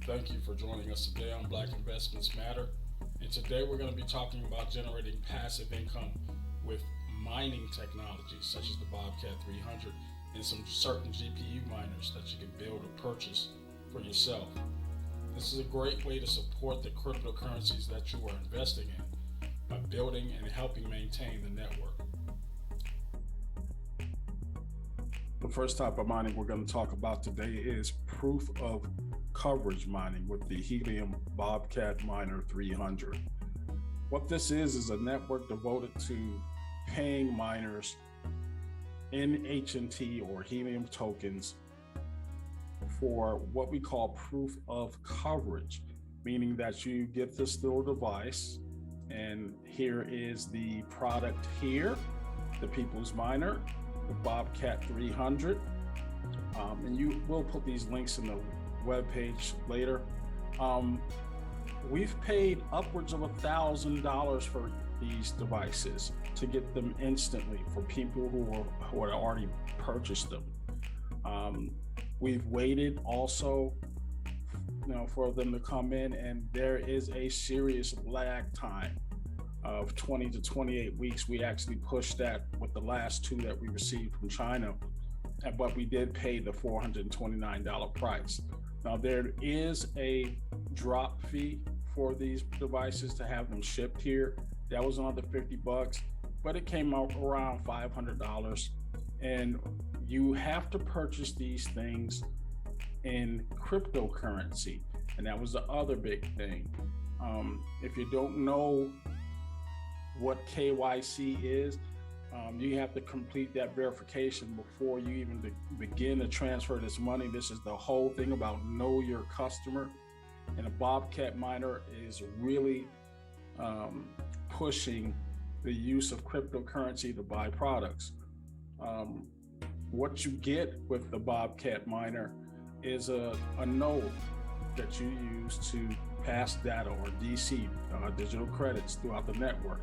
Thank you for joining us today on Black Investments Matter. And today we're going to be talking about generating passive income with mining technologies such as the Bobcat 300 and some certain GPU miners that you can build or purchase for yourself. This is a great way to support the cryptocurrencies that you are investing in by building and helping maintain the network. The first type of mining we're going to talk about today is proof of coverage mining with the Helium Bobcat Miner 300. What this is a network devoted to paying miners in HNT or Helium tokens for what we call proof of coverage, meaning that you get this little device, and here is the product here, the People's Miner, the Bobcat 300, and you will put these links in the webpage later. We've paid upwards of $1,000 for these devices to get them instantly for people who had already purchased them. We've waited also, for them to come in, and there is a serious lag time of 20 to 28 weeks. We actually pushed that with the last two that we received from China, but we did pay the $429 price. Now, there is a drop fee for these devices to have them shipped here. That was another $50, but it came out around $500. And you have to purchase these things in cryptocurrency. And that was the other big thing. If you don't know what KYC is, you have to complete that verification before you even begin to transfer this money. This is the whole thing about know your customer. And a Bobcat miner is really pushing the use of cryptocurrency to buy products. What you get with the Bobcat miner is a node that you use to pass data or DC, digital credits throughout the network,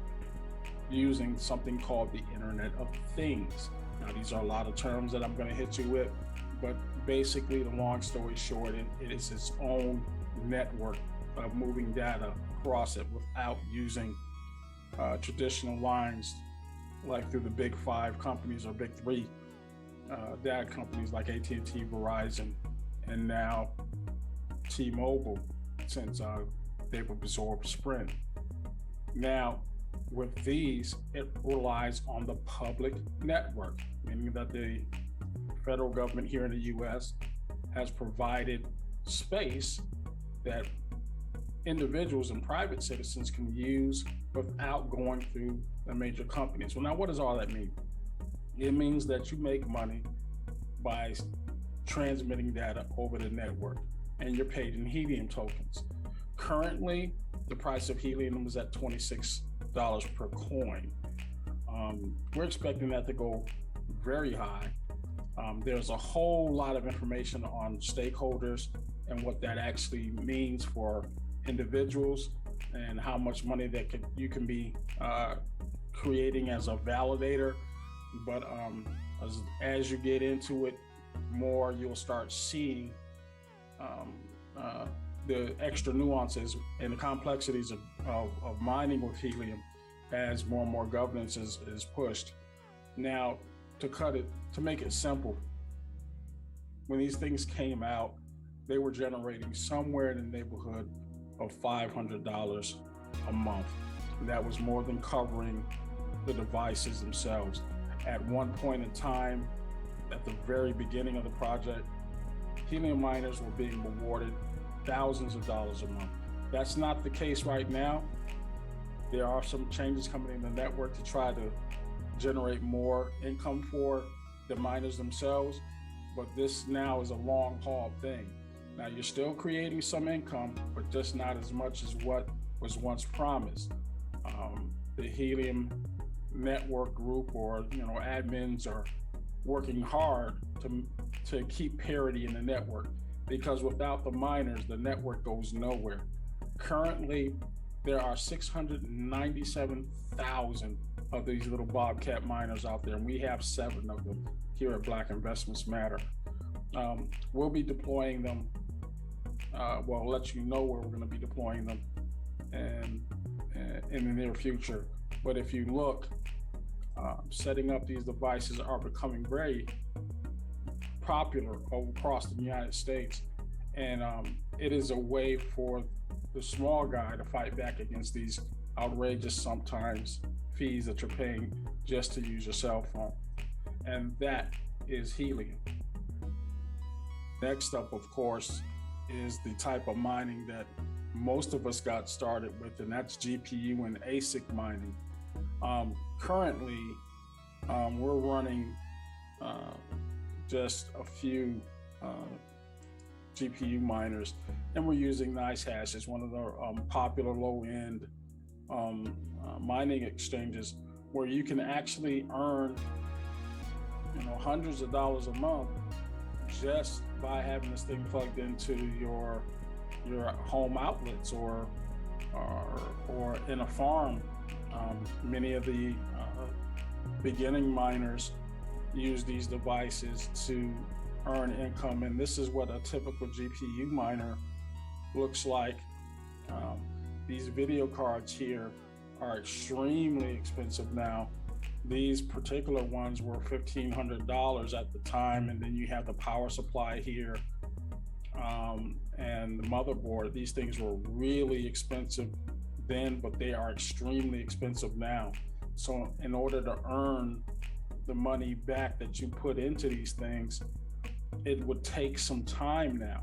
using something called the Internet of Things. Now, these are a lot of terms that I'm going to hit you with, but basically, the long story short, it is its own network of moving data across it without using traditional lines like through the big five companies or big three data companies like AT&T, Verizon, and now T-Mobile, since they've absorbed Sprint. Now, with these, it relies on the public network, meaning that the federal government here in the US has provided space that individuals and private citizens can use without going through the major companies. Well, now, what does all that mean? It means that you make money by transmitting data over the network, and you're paid in Helium tokens. Currently, the price of Helium is at $26 per coin. We're expecting that to go very high. There's a whole lot of information on stakeholders and what that actually means for individuals and how much money that you can be creating as a validator. But as you get into it more, you'll start seeing the extra nuances and the complexities of mining with Helium as more and more governance is pushed. Now, to make it simple, when these things came out, they were generating somewhere in the neighborhood of $500 a month. And that was more than covering the devices themselves. At one point in time, at the very beginning of the project, Helium miners were being awarded thousands of dollars a month. That's not the case right now. There are some changes coming in the network to try to generate more income for the miners themselves, but this now is a long haul thing. Now, you're still creating some income, but just not as much as what was once promised. The Helium network group or admins are working hard to keep parity in the network, because without the miners, the network goes nowhere. Currently, there are 697,000 of these little Bobcat miners out there, and we have 7 of them here at Black Investments Matter. We'll be deploying them well, let you know where we're going to be deploying them and in the near future. But if you look, setting up these devices are becoming very popular across the United States. And it is a way for the small guy to fight back against these outrageous sometimes fees that you're paying just to use your cell phone. And that is Helium. Next up, of course, is the type of mining that most of us got started with, and that's GPU and ASIC mining. Currently, we're running just a few GPU miners, and we're using NiceHash as one of the popular low-end mining exchanges, where you can actually earn, hundreds of dollars a month just by having this thing plugged into your home outlets or in a farm. Many of the beginning miners use these devices to earn income, and this is what a typical GPU miner looks like. These video cards here are extremely expensive now. These particular ones were $1,500 at the time, and then you have the power supply here and the motherboard. These things were really expensive then, but they are extremely expensive now. So in order to earn the money back that you put into these things, it would take some time now.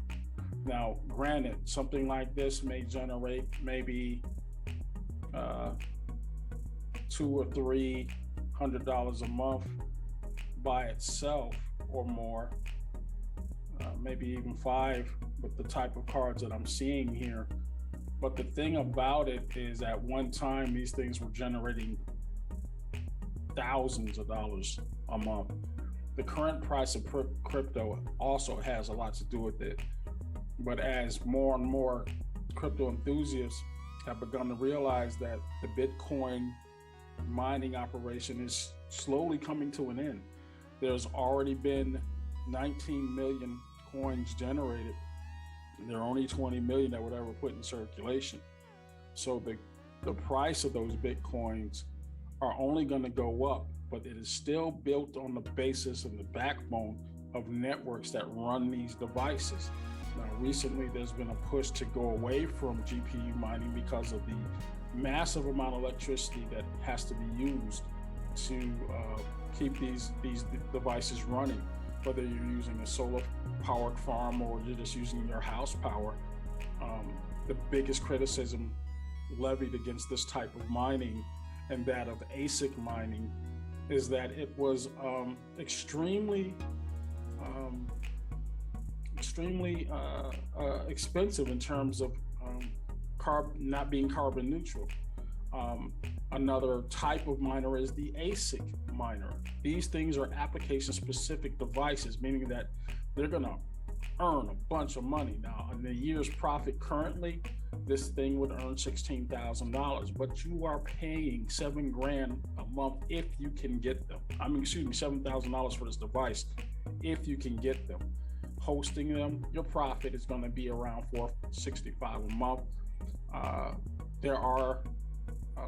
Now, granted, something like this may generate maybe $200 or $300 a month by itself or more, maybe even $5 with the type of cards that I'm seeing here. But the thing about it is, at one time, these things were generating thousands of dollars a month. The current price of crypto also has a lot to do with it. But as more and more crypto enthusiasts have begun to realize that the Bitcoin mining operation is slowly coming to an end. There's already been 19 million coins generated. There are only 20 million that would ever put in circulation. So the price of those Bitcoins are only going to go up, but it is still built on the basis and the backbone of networks that run these devices. Now, recently, there's been a push to go away from GPU mining because of the massive amount of electricity that has to be used to keep these devices running, whether you're using a solar powered farm or you're just using your house power. The biggest criticism levied against this type of mining and that of ASIC mining is that it was extremely expensive in terms of not being carbon neutral. Another type of miner is the ASIC miner. These things are application specific devices, meaning that they're gonna earn a bunch of money. Now, in the year's profit currently, this thing would earn $16,000, but you are paying $7,000 a month if you can get them. $7,000 for this device if you can get them. Hosting them, your profit is going to be around $465 a month. There are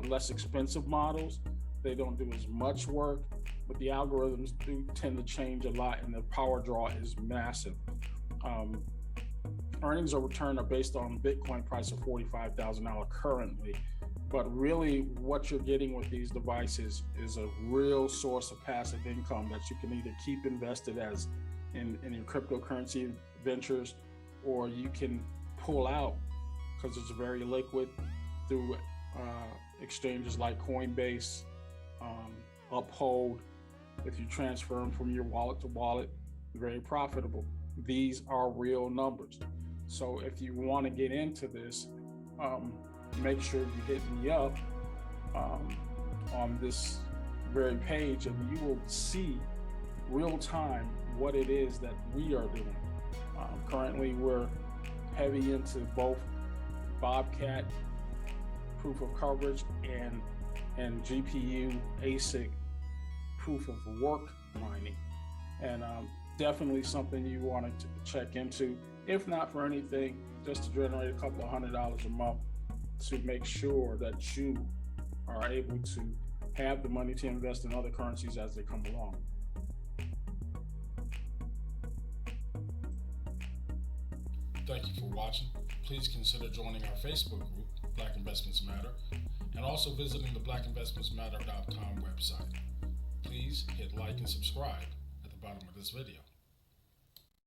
less expensive models. They don't do as much work, but the algorithms do tend to change a lot, and the power draw is massive. Earnings or return are based on Bitcoin price of $45,000 currently, but really what you're getting with these devices is a real source of passive income that you can either keep invested as in your cryptocurrency ventures, or you can pull out because it's very liquid through exchanges like Coinbase, Uphold. If you transfer them from your wallet to wallet, very profitable. These are real numbers. So if you want to get into this, make sure you hit me up on this very page, and you will see real time what it is that we are doing. Currently, we're heavy into both Bobcat proof of coverage and GPU ASIC proof of work mining, and definitely something you want to check into. if not for anything, just to generate a couple of $100 a month to make sure that you are able to have the money to invest in other currencies as they come along. Thank you for watching. Please consider joining our Facebook group, Black Investments Matter, and also visiting the blackinvestmentsmatter.com website. Please hit like and subscribe at the bottom of this video.